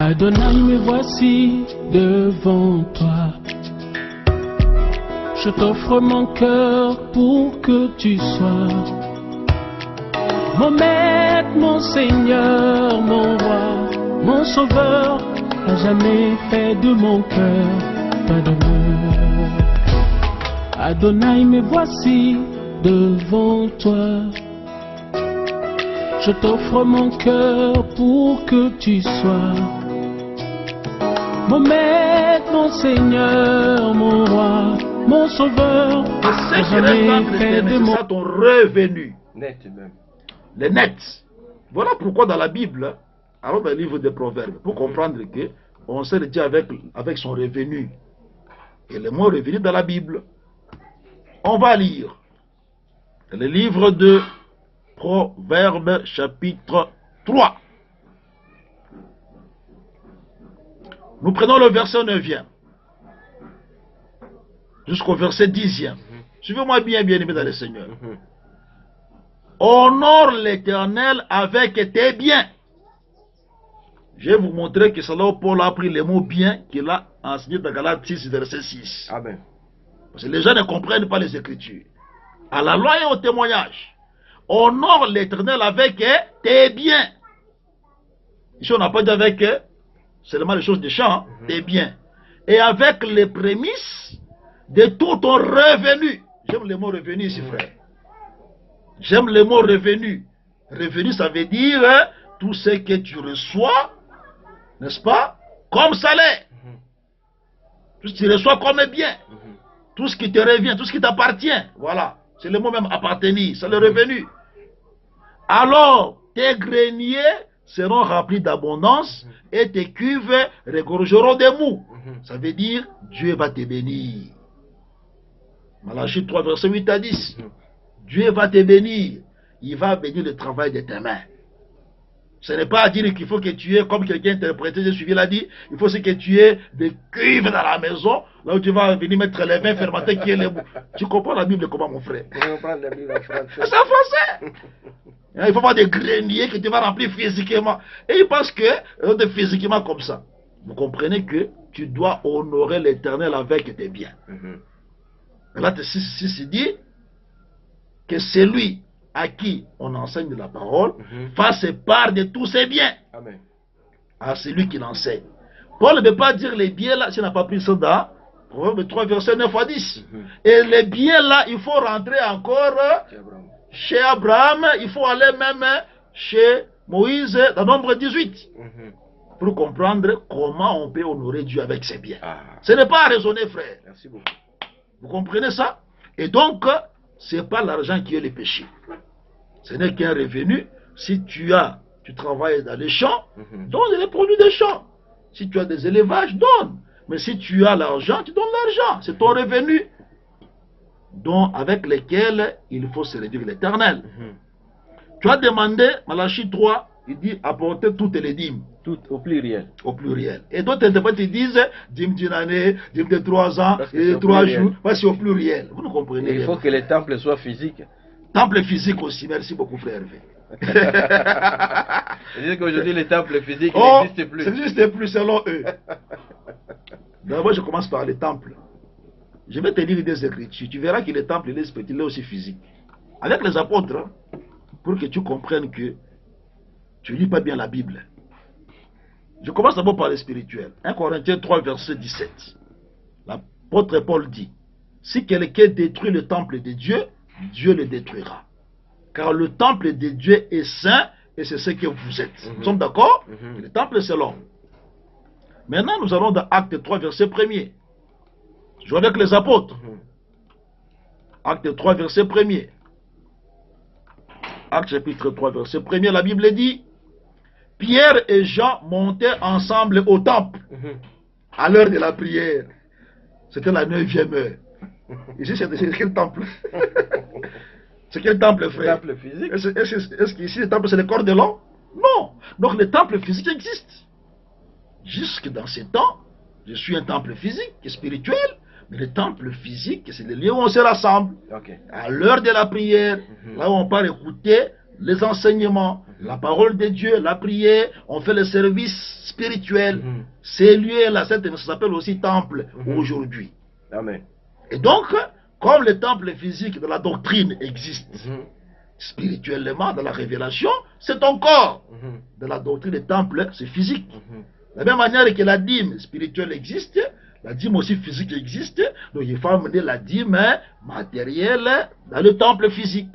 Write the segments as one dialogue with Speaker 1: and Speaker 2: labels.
Speaker 1: Adonai, me voici devant toi. Je t'offre mon cœur pour que tu sois mon maître, mon Seigneur, mon roi, mon sauveur. À jamais fait de mon cœur ta demeure. Adonai, me voici devant toi. Je t'offre mon cœur pour que tu sois mon maître, mon Seigneur, mon roi, mon sauveur.
Speaker 2: À jamais fait de mon... ton revenu.
Speaker 3: Net même.
Speaker 2: Le net. Voilà pourquoi dans la Bible, alors dans le livre des Proverbes, pour comprendre que on sert Dieu avec son revenu. Et le mot revenu dans la Bible. On va lire le livre de Proverbes chapitre 3. Nous prenons le verset 9e jusqu'au verset 10e. Suivez-moi bien, bien aimé dans le Seigneur. Honore l'Éternel avec tes biens. Je vais vous montrer que c'est là où Paul a pris les mots bien qu'il a enseigné dans Galates 6, verset 6.
Speaker 3: Amen.
Speaker 2: Parce que les gens ne comprennent pas les Écritures. À la loi et au témoignage. Honore l'Éternel avec tes biens. Ici, on n'a pas dit avec seulement les choses des champs, tes biens. Et avec les prémices de tout ton revenu. J'aime le mot revenu ici, frère. J'aime le mot revenu. Revenu, ça veut dire tout ce que tu reçois, n'est-ce pas, comme salaire. Tout ce que tu reçois comme bien. Tout ce qui te revient, tout ce qui t'appartient. Voilà. C'est le mot même appartenir. C'est le revenu. Alors, tes greniers seront remplis d'abondance et tes cuves regorgeront des mous. Ça veut dire, Dieu va te bénir. Malachie 3, verset 8 à 10. Dieu va te bénir. Il va bénir le travail de tes mains. Ce n'est pas à dire qu'il faut que tu aies, comme quelqu'un interprété, j'ai suivi l'a dit, il faut que tu aies des cuves dans la maison, là où tu vas venir mettre les vins fermentés qui est les bouts. Tu comprends la Bible comment, mon frère?
Speaker 3: Je comprends la Bible en français.
Speaker 2: C'est en français. Il faut avoir des greniers que tu vas remplir physiquement. Et il pense que, de physiquement comme ça. Vous comprenez que tu dois honorer l'Éternel avec tes biens. Là, ceci dit que c'est lui à qui on enseigne la parole, fasse part de tous ses biens.
Speaker 3: Amen.
Speaker 2: À celui qui l'enseigne. Paul ne veut pas dire les biens là, s'il n'a pas pris ça dans Proverbe 3, verset 9 à 10. Et les biens là, il faut rentrer encore chez Abraham, il faut aller même chez Moïse, dans Nombre 18. Pour comprendre comment on peut honorer Dieu avec ses biens. Ce n'est pas à raisonner, frère.
Speaker 3: Merci beaucoup.
Speaker 2: Vous comprenez ça? Et donc, ce n'est pas l'argent qui est le péché. Ce n'est qu'un revenu. Si tu travailles dans les champs, donne les produits des champs. Si tu as des élevages, donne. Mais si tu as l'argent, tu donnes l'argent. C'est ton revenu. Donc, avec lequel il faut se réduire l'Éternel. Tu as demandé, Malachie 3, il dit apporter toutes les dîmes.
Speaker 3: Toutes au pluriel.
Speaker 2: Au pluriel. Et d'autres interprètes disent dîmes d'une année, dîmes de 3 ans, et 3 jours. C'est au pluriel. Vous nous comprenez.
Speaker 3: Et il faut que les temples soient physiques.
Speaker 2: Temple physique aussi. Merci beaucoup, frère Hervé.
Speaker 3: C'est-à-dire qu'aujourd'hui, les temples physiques n'existent plus.
Speaker 2: Ça n'existe plus selon eux. D'abord, je commence par les temples. Je vais te lire des Écritures. Tu verras que les temples, il est aussi physique. Avec les apôtres, pour que tu comprennes que tu ne lis pas bien la Bible. Je commence d'abord par le spirituel. 1 Corinthiens 3, verset 17. L'apôtre Paul dit, si quelqu'un détruit le temple de Dieu, Dieu le détruira. Car le temple de Dieu est saint et c'est ce que vous êtes. Nous sommes d'accord? Le temple, c'est l'homme. Maintenant, nous allons dans Acte 3, verset 1er. Je joue avec les apôtres. Acte 3, verset 1er. Acte chapitre 3, verset 1er, la Bible dit, Pierre et Jean montaient ensemble au temple à l'heure de la prière. C'était la 9e heure. Ici, c'est quel temple? C'est quel temple, frère?
Speaker 3: Le temple physique.
Speaker 2: Est-ce qu'ici, le temple, c'est le corps de l'homme? Non. Donc, le temple physique existe. Jusque dans ces temps, je suis un temple physique, spirituel, mais le temple physique, c'est le lieu où on se rassemble. À l'heure de la prière, là où on part écouter les enseignements, la parole de Dieu, la prière, on fait le service spirituel. Ces lieux-là, ça s'appelle aussi temple aujourd'hui.
Speaker 3: Amen.
Speaker 2: Et donc, comme le temple physique de la doctrine existe, spirituellement, dans la révélation, c'est ton corps. De la doctrine des temples, c'est physique. De la même manière que la dîme spirituelle existe, la dîme aussi physique existe. Donc il faut amener la dîme matérielle dans le temple physique.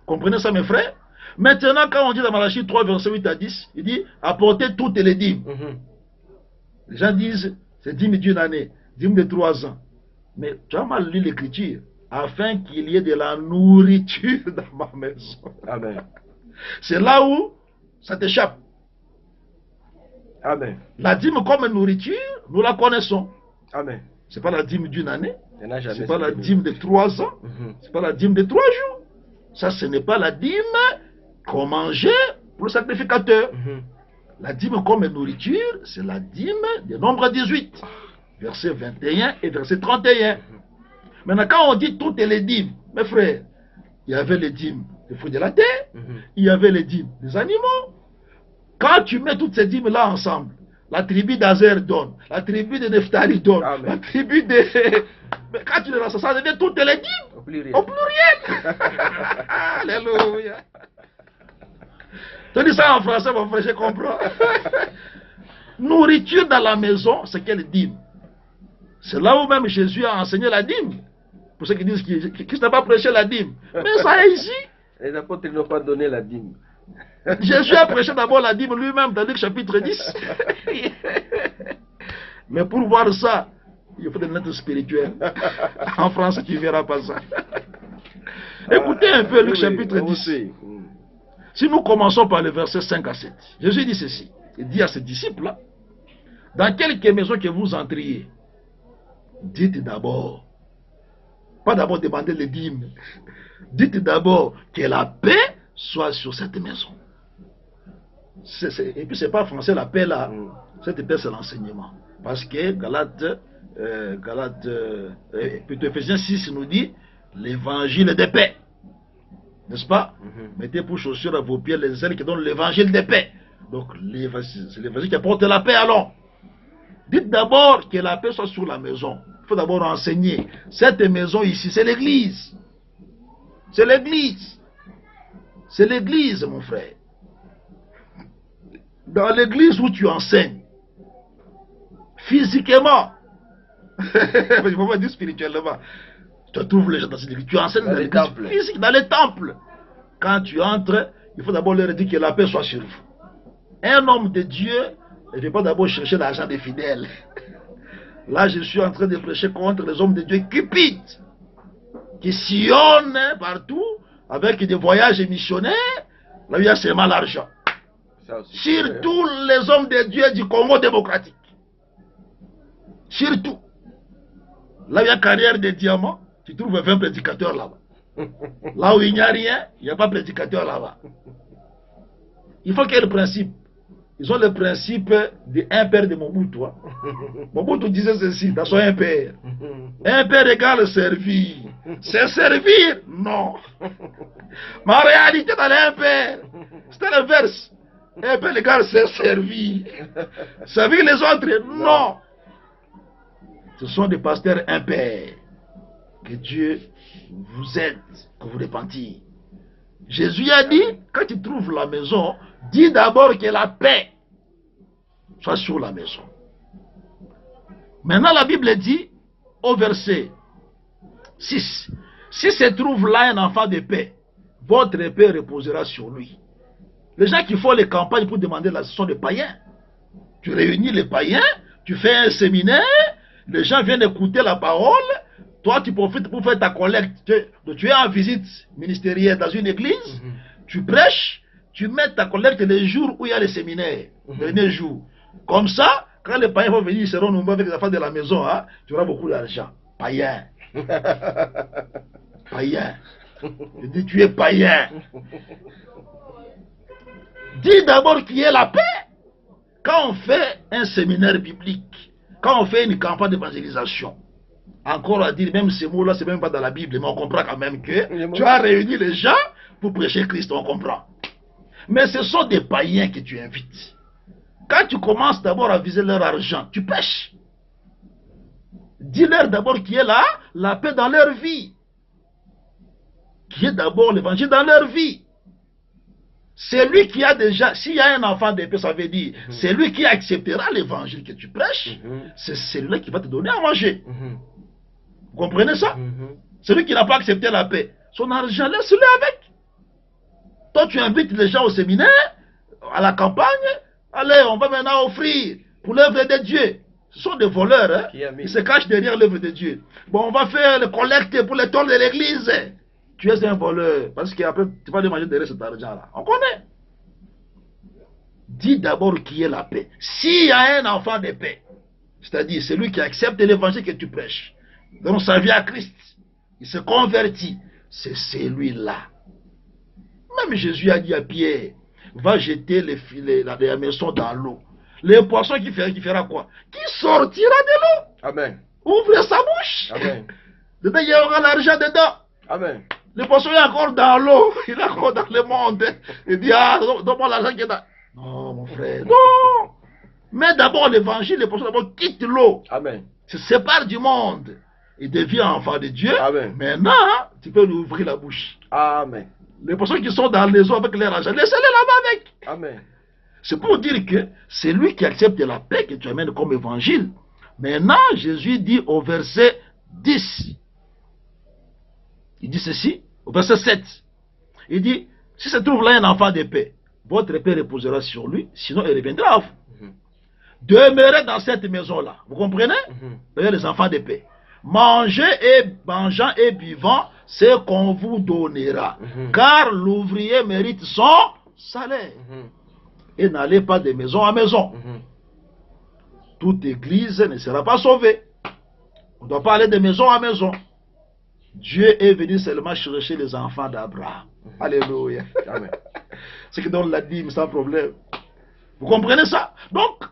Speaker 2: Comprenez ça, mes frères? Maintenant, quand on dit dans Malachie 3, verset 8 à 10, il dit apportez toutes les dîmes. Les gens disent c'est dîme d'une année, dîme de 3 ans. Mais tu as mal lu l'écriture, afin qu'il y ait de la nourriture dans ma maison.
Speaker 3: Amen.
Speaker 2: C'est là où ça t'échappe.
Speaker 3: Amen.
Speaker 2: La dîme comme nourriture, nous la connaissons.
Speaker 3: Amen.
Speaker 2: Ce n'est pas la dîme d'une année.
Speaker 3: Ce
Speaker 2: n'est pas la dîme de 3 ans. Ce n'est pas la dîme de 3 jours. Ça, ce n'est pas la dîme qu'on mangeait pour le sacrificateur. La dîme comme nourriture, c'est la dîme de Nombre 18. Verset 21 et verset 31. Maintenant, quand on dit toutes les dîmes, mes frères, il y avait les dîmes des fruits de la terre, il y avait les dîmes des animaux. Quand tu mets toutes ces dîmes-là ensemble, la tribu d'Azer donne, la tribu de Nephtali donne, la tribu de... Mais quand tu les rassembles, ça devient toutes les dîmes. Au pluriel. Au pluriel. Alléluia. Tu dis ça en français, mon frère, je comprends. Nourriture dans la maison, c'est quelle dîme? C'est là où même Jésus a enseigné la dîme. Pour ceux qui disent qu'il n'a pas prêché la dîme. Mais ça est ici.
Speaker 3: Les apôtres n'ont pas donné la dîme.
Speaker 2: Jésus a prêché d'abord la dîme lui-même dans Luc chapitre 10. Mais pour voir ça, il faut des lettres spirituelles. En France, tu ne verras pas ça. Écoutez un peu Luc chapitre 10. Si nous commençons par le verset 5 à 7, Jésus dit ceci. Il dit à ses disciples, dans quelque maison que vous entriez, dites d'abord, pas d'abord demander les dîmes, dites d'abord que la paix soit sur cette maison. Et puis c'est pas français la paix là, cette paix c'est l'enseignement. Parce que plutôt Ephésiens 6 nous dit l'évangile de paix. N'est-ce pas? Mettez pour chaussures à vos pieds les ailes qui donnent l'évangile de paix. Donc c'est l'évangile qui apporte la paix alors. Dites d'abord que la paix soit sur la maison. Il faut d'abord enseigner. Cette maison ici, c'est l'église. C'est l'église. C'est l'église, mon frère. Dans l'église où tu enseignes, physiquement, je ne peux pas dire spirituellement, tu trouves les gens dans cette église, tu enseignes dans l'église physique, dans les temples. Quand tu entres, il faut d'abord leur dire que la paix soit sur vous. Un homme de Dieu ne veut pas d'abord chercher l'argent des fidèles. Là, je suis en train de prêcher contre les hommes de Dieu cupides, qui sillonnent partout avec des voyages missionnaires. Là, il y a seulement l'argent. Surtout les hommes de Dieu du Congo démocratique. Surtout. Là, il y a carrière de diamants. Tu trouves 20 prédicateurs là-bas. Là où il n'y a rien, il n'y a pas de prédicateur là-bas. Il faut qu'il y ait le principe. Ils ont le principe de un père de Mobutu. Mobutu disait ceci dans son un père. Un père égale servir. C'est servir? Non. Mais en réalité, dans un père, c'était l'inverse. Un père égale c'est servir. Servir les autres? Non. Ce sont des pasteurs impairs. Que Dieu vous aide à vous repentir. Jésus a dit, quand tu trouves la maison, dis d'abord que la paix soit sur la maison. Maintenant, la Bible dit, au verset 6, si se trouve là un enfant de paix, votre paix reposera sur lui. Les gens qui font les campagnes pour demander la sont des païens. Tu réunis les païens, tu fais un séminaire, les gens viennent écouter la parole, toi tu profites pour faire ta collecte. Tu es en visite ministérielle dans une église, tu prêches, tu mets ta collecte les jours où il y a les séminaires, les derniers jours. Comme ça, quand les païens vont venir, ils seront nombreux avec les affaires de la maison, hein, tu auras beaucoup d'argent. Païen. Païen. Je dis, tu es païen. Dis d'abord qu'il y ait la paix. Quand on fait un séminaire biblique, quand on fait une campagne d'évangélisation, encore à dire, même ces mots-là, c'est même pas dans la Bible, mais on comprend quand même que tu as réuni les gens pour prêcher Christ, on comprend. Mais ce sont des païens que tu invites. Quand tu commences d'abord à viser leur argent, tu pêches. Dis-leur d'abord qu'il y a là la paix dans leur vie. Qu'il y ait d'abord l'évangile dans leur vie. C'est lui qui a déjà, s'il y a un enfant de paix, ça veut dire, c'est lui qui acceptera l'évangile que tu prêches, c'est celui qui va te donner à manger. Vous comprenez ça? Celui qui n'a pas accepté la paix, son argent, laisse-le avec. Toi, tu invites les gens au séminaire, à la campagne, allez, on va maintenant offrir pour l'œuvre de Dieu. Ce sont des voleurs, hein? Ils se cachent derrière l'œuvre de Dieu. Bon, on va faire le collecte pour les tôles de l'église. Tu es un voleur, parce qu'après, tu vas demander derrière cet argent-là. On connaît. Dis d'abord qui est la paix. S'il y a un enfant de paix, c'est-à-dire celui qui accepte l'évangile que tu prêches, donne sa vie à Christ, il se convertit, c'est celui-là. Même Jésus a dit à Pierre, va jeter les filets, la hameçon dans l'eau. Les poissons qui fera quoi? Qui sortira de l'eau.
Speaker 3: Amen.
Speaker 2: Ouvre sa bouche.
Speaker 3: Amen.
Speaker 2: Dedans, il y aura l'argent dedans.
Speaker 3: Amen.
Speaker 2: Le poisson est encore dans l'eau, il est encore dans le monde. Il dit, ah, donne-moi l'argent qui est dans... Non, mon frère, non. Mais d'abord l'évangile, le poisson d'abord quitte l'eau.
Speaker 3: Amen.
Speaker 2: Se sépare du monde. Il devient enfant de Dieu.
Speaker 3: Amen.
Speaker 2: Maintenant, tu peux lui ouvrir la bouche.
Speaker 3: Amen.
Speaker 2: Les personnes qui sont dans les eaux avec leur argent, laissez-les là-bas avec.
Speaker 3: Amen.
Speaker 2: C'est pour dire que c'est lui qui accepte la paix que tu amènes comme évangile. Maintenant, Jésus dit au verset 10, il dit ceci, au verset 7, il dit, si se trouve là un enfant de paix, votre paix reposera sur lui, sinon il reviendra à vous. Demeurez dans cette maison-là, vous comprenez? Les enfants de paix. Mangeant et buvant, ce qu'on vous donnera, car l'ouvrier mérite son salaire. Et n'allez pas de maison à maison. Toute église ne sera pas sauvée. On ne doit pas aller de maison à maison. Dieu est venu seulement chercher les enfants d'Abraham. Alléluia. Amen. Ce qui donne la dîme sans problème. Vous comprenez ça? Donc,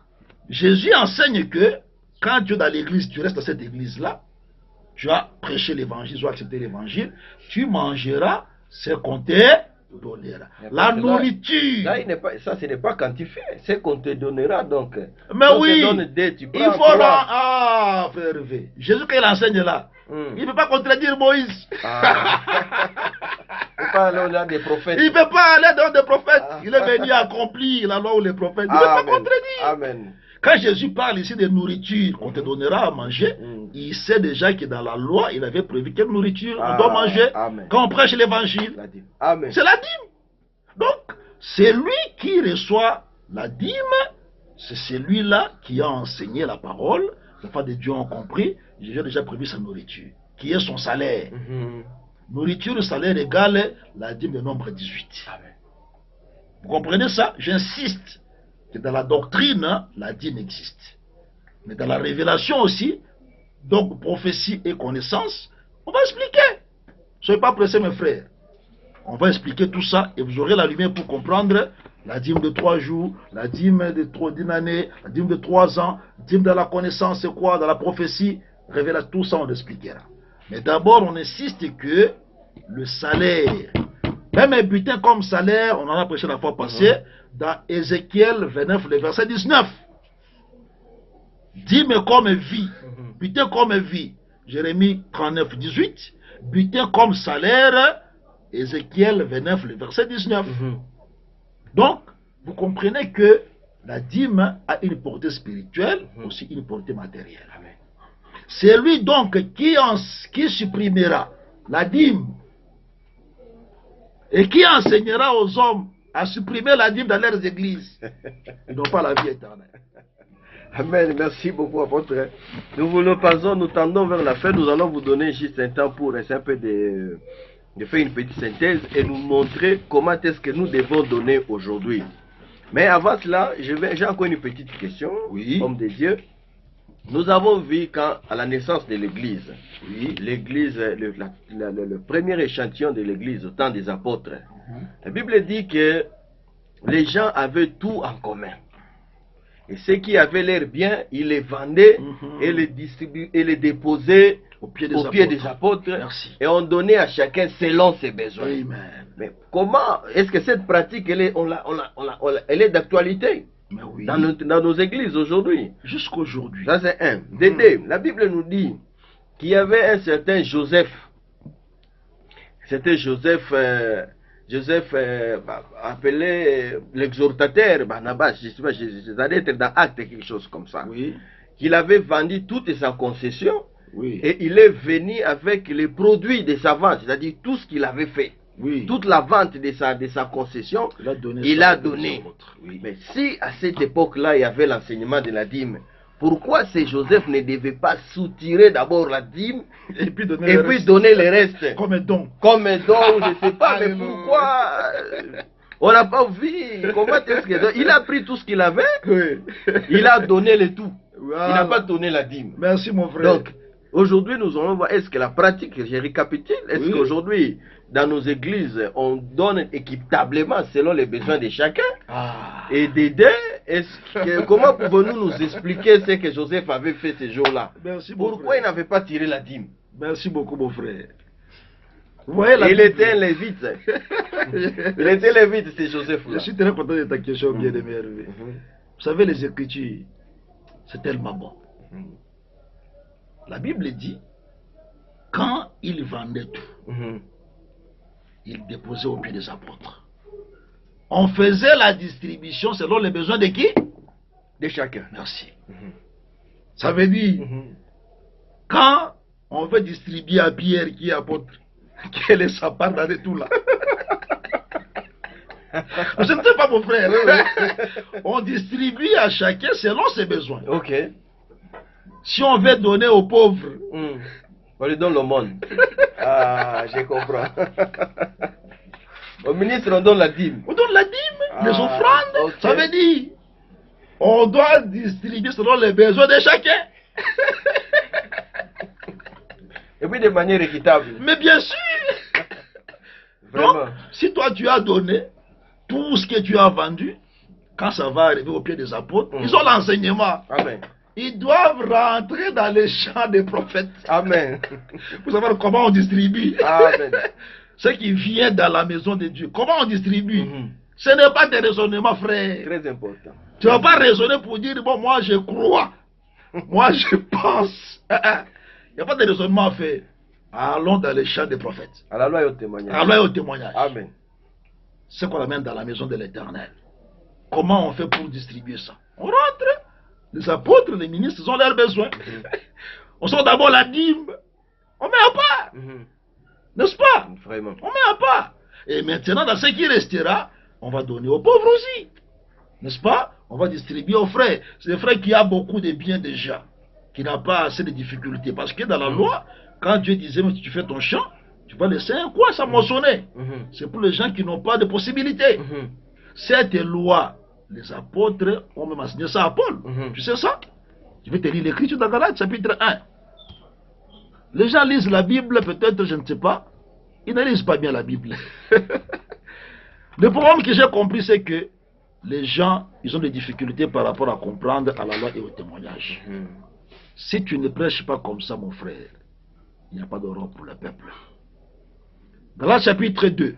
Speaker 2: Jésus enseigne que quand tu es dans l'église, tu restes dans cette église-là, tu as prêché l'évangile, tu as accepté l'évangile, tu mangeras ce qu'on te donnera. La nourriture.
Speaker 3: Là, ça, ce n'est pas quand tu fais, c'est qu'on te donnera donc.
Speaker 2: Mais
Speaker 3: on
Speaker 2: oui,
Speaker 3: te donne des, tu prends,
Speaker 2: il faut là. Ah, frère Hervé. Jésus, quand il enseigne là, il ne peut pas contredire Moïse.
Speaker 3: Il ne peut pas aller au-delà des prophètes.
Speaker 2: Il ne peut pas aller dans des prophètes. Il est venu accomplir la loi ou les prophètes. Il ne peut pas contredire.
Speaker 3: Amen.
Speaker 2: Quand Jésus parle ici de nourriture qu'on te donnera à manger, il sait déjà que dans la loi, il avait prévu quelle nourriture on doit manger quand on prêche l'évangile. C'est la dîme. Donc, c'est lui qui reçoit la dîme, c'est celui-là qui a enseigné la parole. Les enfants de Dieu ont compris, Jésus a déjà prévu sa nourriture, qui est son salaire. Nourriture, salaire égale la dîme de nombre 18. Amen. Vous comprenez ça? J'insiste. Que dans la doctrine, la dîme existe. Mais dans la révélation aussi, donc prophétie et connaissance, on va expliquer. Ne soyez pas pressés, mes frères. On va expliquer tout ça et vous aurez la lumière pour comprendre la dîme de 3 jours, la dîme d'une année, la dîme de 3 ans, la dîme de la connaissance, c'est quoi, dans la prophétie, révélation, tout ça on expliquera. Mais d'abord, on insiste que le salaire, même un butin comme salaire, on en a prêché la fois passée, dans Ézéchiel 29, le verset 19. Dîme comme vie, butin comme vie. Jérémie 39, 18. Butin comme salaire, Ézéchiel 29, le verset 19. Donc, vous comprenez que la dîme a une portée spirituelle, aussi une portée matérielle. C'est lui donc qui supprimera la dîme et qui enseignera aux hommes à supprimer la dîme dans leurs églises. Ils n'ont pas la vie éternelle.
Speaker 3: Amen. Merci beaucoup, apôtre. Nous tendons vers la fin. Nous allons vous donner juste un temps pour essayer un peu de faire une petite synthèse et nous montrer comment est-ce que nous devons donner aujourd'hui. Mais avant cela, j'ai encore une petite question, homme de Dieu. Nous avons vu quand, à la naissance de l'Église, l'Église, le premier échantillon de l'Église au temps des apôtres, la Bible dit que les gens avaient tout en commun. Et ceux qui avaient l'air bien, ils les vendaient et les distribuaient et les déposaient
Speaker 2: au pied
Speaker 3: des apôtres.
Speaker 2: Merci.
Speaker 3: Et on donnait à chacun selon ses besoins.
Speaker 2: Amen.
Speaker 3: Mais comment est-ce que cette pratique, elle est d'actualité
Speaker 2: Oui.
Speaker 3: dans nos églises aujourd'hui?
Speaker 2: Jusqu'aujourd'hui.
Speaker 3: Ça c'est un. Deux, la Bible nous dit qu'il y avait un certain Joseph. C'était Joseph, appelé l'exhortateur Barnabas, je sais pas, ça doit être dans Actes quelque chose comme ça.
Speaker 2: Oui.
Speaker 3: Qu'il avait vendu toute sa concession.
Speaker 2: Oui.
Speaker 3: Et il est venu avec les produits de sa vente, c'est-à-dire tout ce qu'il avait fait.
Speaker 2: Oui.
Speaker 3: Toute la vente de sa concession, il a donné.
Speaker 2: Oui.
Speaker 3: Mais si à cette époque-là, il y avait l'enseignement de la dîme, pourquoi ce Joseph ne devait pas soutirer d'abord la dîme
Speaker 2: et puis
Speaker 3: donner le reste
Speaker 2: comme un don?
Speaker 3: Comme un don, je ne sais pas, mais pourquoi on n'a pas vu? Comment est-ce que il a pris tout ce qu'il avait,
Speaker 2: oui.
Speaker 3: Il a donné le tout.
Speaker 2: Voilà.
Speaker 3: Il n'a pas donné la dîme.
Speaker 2: Merci mon frère.
Speaker 3: Donc, aujourd'hui, nous allons voir, est-ce que la pratique, je récapitule, est-ce qu'aujourd'hui, dans nos églises, on donne équitablement selon les besoins de chacun? Et d'aider, comment pouvons-nous nous expliquer ce que Joseph avait fait ces jours-là? Pourquoi il n'avait pas tiré la dîme?
Speaker 2: Merci beaucoup mon frère. Ouais,
Speaker 3: il était un lévite. Il était lévite, c'est Joseph-là.
Speaker 2: Je suis très content de ta question, bien aimé. Vous savez, les Écritures, c'est tellement bon. La Bible dit, quand il vendait tout, il déposait au pied des apôtres. On faisait la distribution selon les besoins de qui?
Speaker 3: De chacun.
Speaker 2: Merci. Ça veut dire, quand on veut distribuer à Pierre qui est apôtre, quelle est sa part dans tout là? Je ne sais pas mon frère. On distribue à chacun selon ses besoins.
Speaker 3: Ok.
Speaker 2: Si on veut donner aux pauvres,
Speaker 3: on lui donne le monde. Ah, je comprends. Au ministre, on donne la dîme.
Speaker 2: On donne la dîme, les offrandes. Okay. Ça veut dire, on doit distribuer selon les besoins de chacun.
Speaker 3: Et puis de manière équitable.
Speaker 2: Mais bien sûr.
Speaker 3: Vraiment.
Speaker 2: Donc, si toi tu as donné tout ce que tu as vendu, quand ça va arriver au pied des apôtres, ils ont l'enseignement.
Speaker 3: Amen.
Speaker 2: Ils doivent rentrer dans les champs des prophètes.
Speaker 3: Amen.
Speaker 2: Pour savoir comment on distribue.
Speaker 3: Amen.
Speaker 2: Ce qui vient dans la maison de Dieu. Comment on distribue? Ce n'est pas des raisonnements, frère.
Speaker 3: Très important.
Speaker 2: Tu ne vas pas raisonner pour dire, bon, moi je crois. Moi je pense. Il n'y a pas de raisonnement à faire. Allons dans les champs des prophètes.
Speaker 3: À la loi et au témoignage.
Speaker 2: À la loi et au témoignage.
Speaker 3: Amen.
Speaker 2: Ce qu'on amène dans la maison de l'Éternel. Comment on fait pour distribuer ça? On rentre. Les apôtres, les ministres, ils ont leurs besoins. On sort d'abord la dîme. On met à part. N'est-ce pas?
Speaker 3: Vraiment.
Speaker 2: On met à part. Et maintenant, dans ce qui restera, on va donner aux pauvres aussi. N'est-ce pas? On va distribuer aux frères. C'est des frères qui ont beaucoup de biens déjà, qui n'ont pas assez de difficultés. Parce que dans la loi, quand Dieu disait, si tu fais ton champ, tu vas laisser un coin, ça moissonner. C'est pour les gens qui n'ont pas de possibilités. Cette loi, les apôtres ont même enseigné ça à Paul. Tu sais ça? Je vais te lire l'écriture dans Galates, chapitre 1. Les gens lisent la Bible, peut-être, je ne sais pas. Ils ne lisent pas bien la Bible. Le problème que j'ai compris, c'est que les gens, ils ont des difficultés par rapport à comprendre à la loi et au témoignage. Si tu ne prêches pas comme ça, mon frère, il n'y a pas d'Europe pour le peuple. Dans le chapitre 2,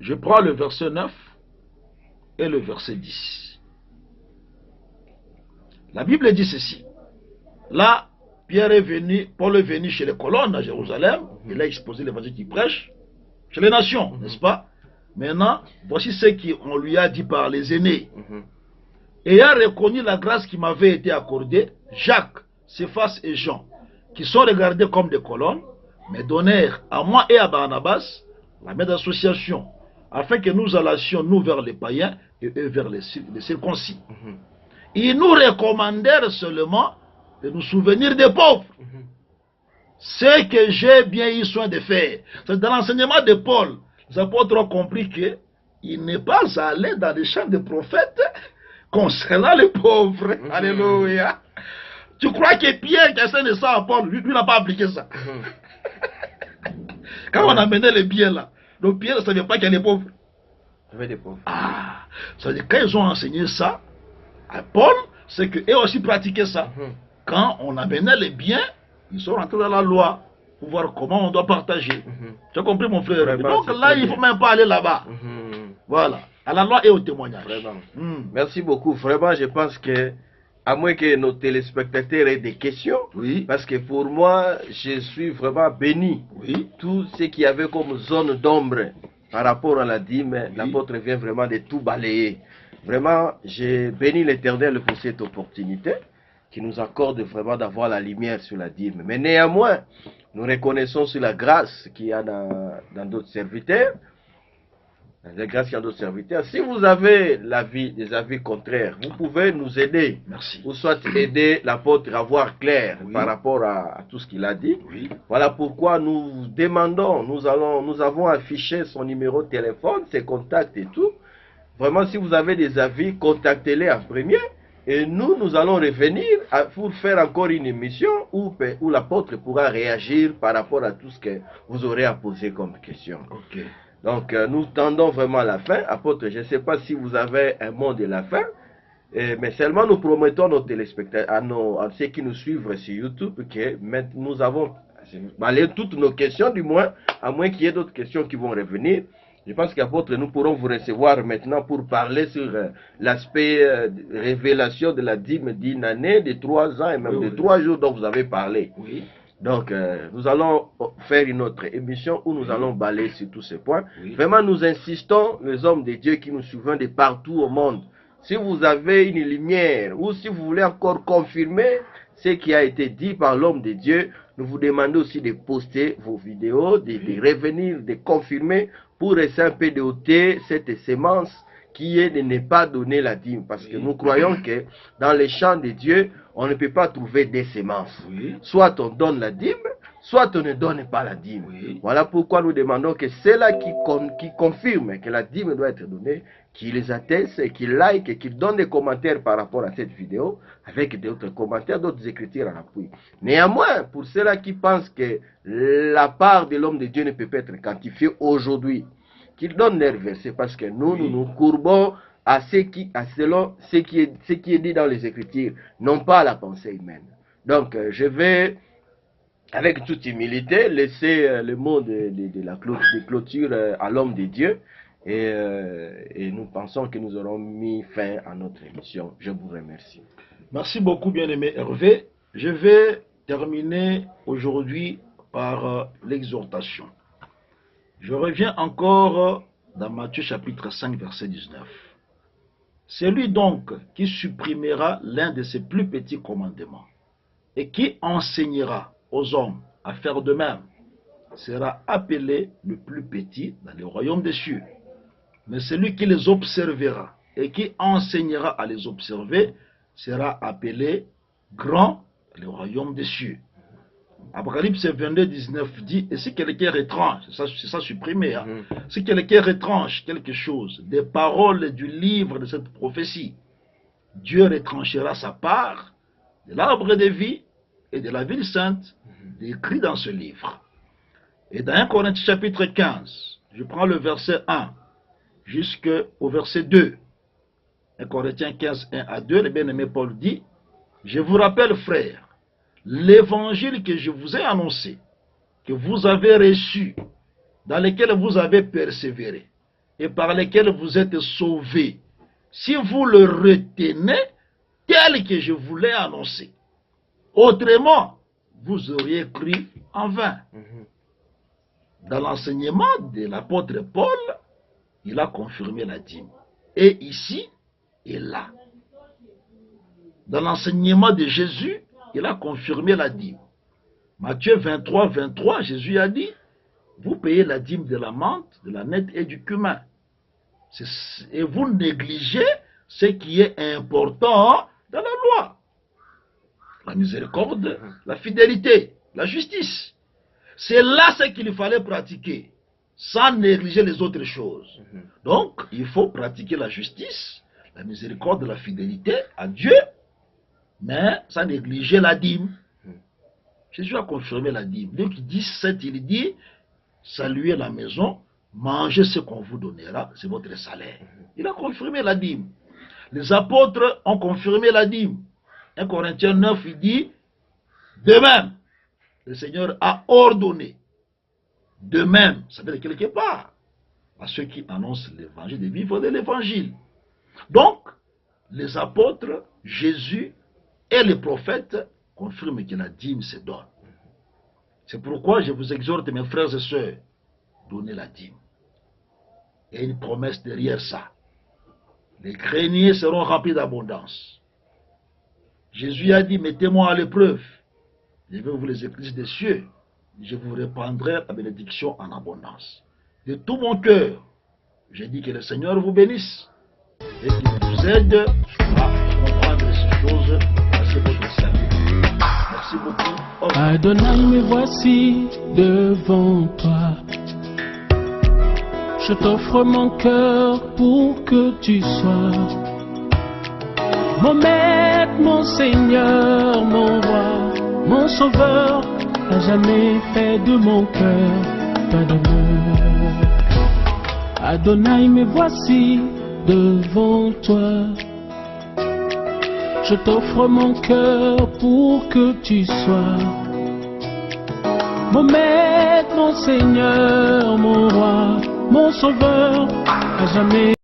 Speaker 2: je prends le verset 9 et le verset 10. La Bible dit ceci. Là, Pierre est venu, Paul est venu chez les colonnes à Jérusalem. Il a exposé l'évangile qu'il prêche chez les nations, n'est-ce pas? Maintenant, voici ce qu'on lui a dit par les aînés. Ayant reconnu la grâce qui m'avait été accordée, Jacques, Céphas et Jean, qui sont regardés comme des colonnes, me donnèrent à moi et à Barnabas la main d'association, afin que nous allassions nous vers les païens et eux vers les circoncis. Ils nous recommandèrent seulement de nous souvenir des pauvres. Ce que j'ai bien eu soin de faire. C'est dans l'enseignement de Paul, les apôtres ont compris qu'il n'est pas allé dans les champs des prophètes concernant les pauvres. Alléluia. Tu crois que Pierre qui a enseigné ça à Paul, lui n'a pas appliqué ça. Quand on amenait les biens là, donc Pierre ne savait pas qu'il y a des pauvres.
Speaker 3: Il y avait des pauvres.
Speaker 2: Ah, ça veut dire quand ils ont enseigné ça à Paul, c'est qu'eux aussi pratiquaient ça. Quand on amenait les biens, Ils sont rentrés dans la loi pour voir comment on doit partager. Tu as compris, mon frère?
Speaker 3: Vraiment,
Speaker 2: donc là, il ne faut même pas aller là-bas. Voilà. À la loi et au témoignage.
Speaker 3: Vraiment. Merci beaucoup. Vraiment, je pense que, à moins que nos téléspectateurs aient des questions,
Speaker 2: Oui.
Speaker 3: parce que pour moi, je suis vraiment béni.
Speaker 2: Oui.
Speaker 3: Tout ce qu'il y avait comme zone d'ombre par rapport à la dîme, l'apôtre vient vraiment de tout balayer. Vraiment, j'ai béni l'Éternel pour cette opportunité qui nous accorde vraiment d'avoir la lumière sur la dîme. Mais néanmoins, nous reconnaissons sur la grâce qu'il y a dans d'autres serviteurs. La grâce qu'il y a dans d'autres serviteurs. Si vous avez des avis contraires, vous pouvez nous aider.
Speaker 2: Merci.
Speaker 3: Ou soit aider l'apôtre à voir clair
Speaker 2: Oui.
Speaker 3: par rapport à tout ce qu'il a dit.
Speaker 2: Oui.
Speaker 3: Voilà pourquoi nous demandons, nous avons affiché son numéro de téléphone, ses contacts et tout. Vraiment, si vous avez des avis, contactez-les en premier. Et nous allons revenir pour faire encore une émission où l'apôtre pourra réagir par rapport à tout ce que vous aurez à poser comme question.
Speaker 2: Ok.
Speaker 3: Donc, nous tendons vraiment à la fin. Apôtre, je ne sais pas si vous avez un mot de la fin, mais seulement nous promettons à nos téléspectateurs, à ceux qui nous suivent sur YouTube, que nous avons balayé toutes nos questions, du moins, à moins qu'il y ait d'autres questions qui vont revenir. Je pense qu'apôtre, nous pourrons vous recevoir maintenant pour parler sur l'aspect révélation de la dîme d'une année, de 3 ans et même de 3 jours dont vous avez parlé.
Speaker 2: Oui.
Speaker 3: Donc, nous allons faire une autre émission où nous allons balayer sur tous ces points.
Speaker 2: Oui.
Speaker 3: Vraiment, nous insistons, les hommes de Dieu qui nous suivent de partout au monde. Si vous avez une lumière ou si vous voulez encore confirmer ce qui a été dit par l'homme de Dieu, nous vous demandons aussi de poster vos vidéos, de revenir, de confirmer pour essayer un peu de ôter cette sémence qui est de ne pas donner la dîme. Parce que nous croyons que dans les champs de Dieu, on ne peut pas trouver des sémences.
Speaker 2: Oui.
Speaker 3: Soit on donne la dîme, soit on ne donne pas la dîme.
Speaker 2: Oui.
Speaker 3: Voilà pourquoi nous demandons que ceux-là qui confirment que la dîme doit être donnée, qu'ils les attestent, qu'ils like, qu'ils donnent des commentaires par rapport à cette vidéo, avec d'autres commentaires, d'autres écritures en appui. Néanmoins, pour ceux-là qui pensent que la part de l'homme de Dieu ne peut pas être quantifiée aujourd'hui, qu'ils donnent leur verset, parce que nous, nous nous courbons selon ce qui est dit dans les Écritures, non pas à la pensée humaine. Donc, je vais, avec toute humilité, laisser le mot de la clôture à l'homme de Dieu, et nous pensons que nous aurons mis fin à notre émission. Je vous remercie.
Speaker 2: Merci beaucoup, bien-aimé Hervé. Je vais terminer aujourd'hui par l'exhortation. Je reviens encore dans Matthieu chapitre 5, verset 19. C'est lui donc qui supprimera l'un de ses plus petits commandements et qui enseignera aux hommes à faire de même sera appelé le plus petit dans le royaume des cieux. Mais celui qui les observera et qui enseignera à les observer sera appelé grand dans le royaume des cieux. Apocalypse 22, 19 dit, et si quelqu'un retranche, c'est ça supprimé, hein, si quelqu'un retranche quelque chose, des paroles du livre de cette prophétie, Dieu retranchera sa part de l'arbre de vie et de la ville sainte, décrit dans ce livre. Et dans 1 Corinthiens chapitre 15, je prends le verset 1 jusqu'au verset 2. 1 Corinthiens 15, 1 à 2, le bien-aimé Paul dit, je vous rappelle, frères, l'évangile que je vous ai annoncé, que vous avez reçu, dans lequel vous avez persévéré, et par lequel vous êtes sauvés, si vous le retenez tel que je vous l'ai annoncé. Autrement, vous auriez cru en vain. Dans l'enseignement de l'apôtre Paul, il a confirmé la dîme. Et ici et là. Dans l'enseignement de Jésus, il a confirmé la dîme. Matthieu 23, 23, Jésus a dit, vous payez la dîme de la menthe, de la nette et du cumin. Et vous négligez ce qui est important dans la loi. La miséricorde, la fidélité, la justice. C'est là ce qu'il fallait pratiquer, sans négliger les autres choses. Donc, il faut pratiquer la justice, la miséricorde, la fidélité à Dieu, mais sans négliger la dîme. Jésus a confirmé la dîme. Luc 17, il dit, saluez la maison, mangez ce qu'on vous donnera, c'est votre salaire. Il a confirmé la dîme. Les apôtres ont confirmé la dîme. 1 Corinthiens 9, il dit, de même, le Seigneur a ordonné. De même, ça veut dire quelque part, à ceux qui annoncent l'évangile de vivre de l'évangile. Donc, les apôtres, Jésus et les prophètes confirment que la dîme se donne. C'est pourquoi je vous exhorte, mes frères et sœurs, donnez la dîme. Il y a une promesse derrière ça. Les greniers seront remplis d'abondance. Jésus a dit, mettez-moi à l'épreuve. Je vais ouvrir les écluses des cieux. Je vous répandrai la bénédiction en abondance. De tout mon cœur, je dis que le Seigneur vous bénisse et qu'il vous aide à comprendre ces choses. Merci votre salut. Merci beaucoup.
Speaker 1: Adonai, me voici devant toi. Je t'offre mon cœur pour que tu sois mon maître, mon Seigneur, mon roi, mon sauveur. À jamais fait de mon cœur ta demeure. Adonai, me voici devant toi. Je t'offre mon cœur pour que tu sois mon maître, mon Seigneur, mon roi, mon sauveur, à jamais.